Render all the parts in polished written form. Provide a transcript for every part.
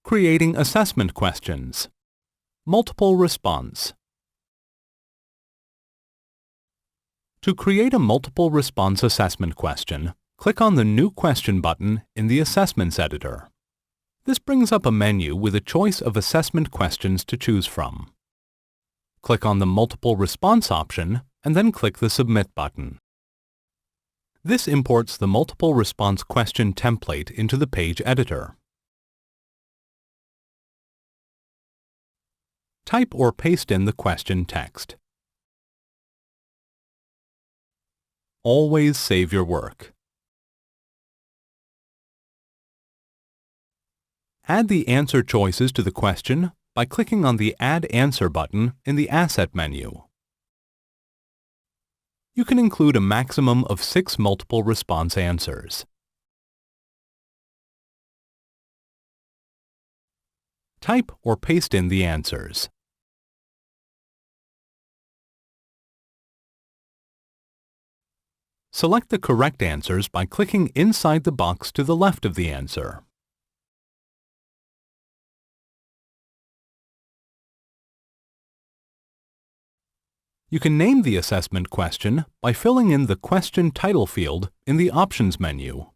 Creating assessment questions. Multiple response. To create a multiple response assessment question, click on the New Question button in the Assessments editor. This brings up a menu with a choice of assessment questions to choose from. Click on the Multiple Response option and then click the Submit button. This imports the multiple response question template into the page editor. Type or paste in the question text. Always save your work. Add the answer choices to the question by clicking on the Add Answer button in the Asset menu. You can include a maximum of 6 multiple response answers. Type or paste in the answers. Select the correct answers by clicking inside the box to the left of the answer. You can name the assessment question by filling in the question title field in the Options menu.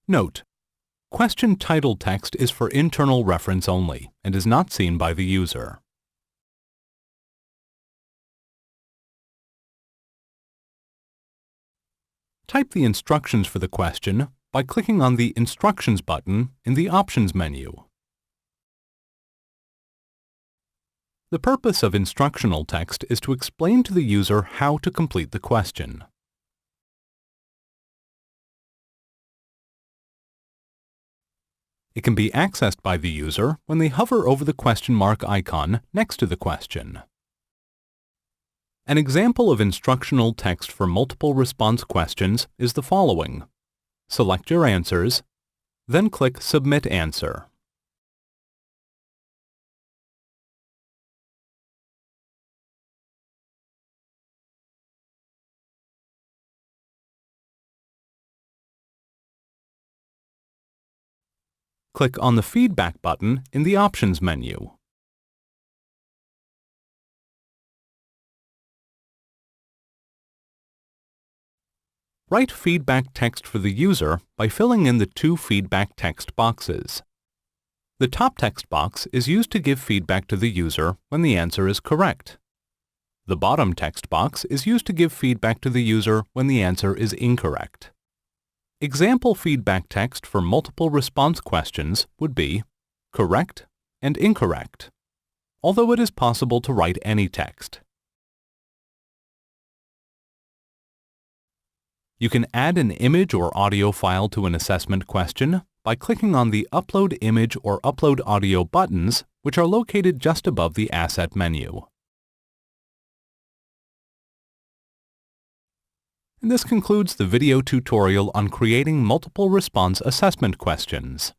Note: question title text is for internal reference only and is not seen by the user. Type the instructions for the question by clicking on the Instructions button in the Options menu. The purpose of instructional text is to explain to the user how to complete the question. It can be accessed by the user when they hover over the question mark icon next to the question. An example of instructional text for multiple response questions is the following. Select your answers, then click Submit Answer. Click on the Feedback button in the Options menu. Write feedback text for the user by filling in the 2 feedback text boxes. The top text box is used to give feedback to the user when the answer is correct. The bottom text box is used to give feedback to the user when the answer is incorrect. Example feedback text for multiple response questions would be correct and incorrect, although it is possible to write any text. You can add an image or audio file to an assessment question by clicking on the Upload Image or Upload Audio buttons, which are located just above the Asset menu. And this concludes the video tutorial on creating multiple response assessment questions.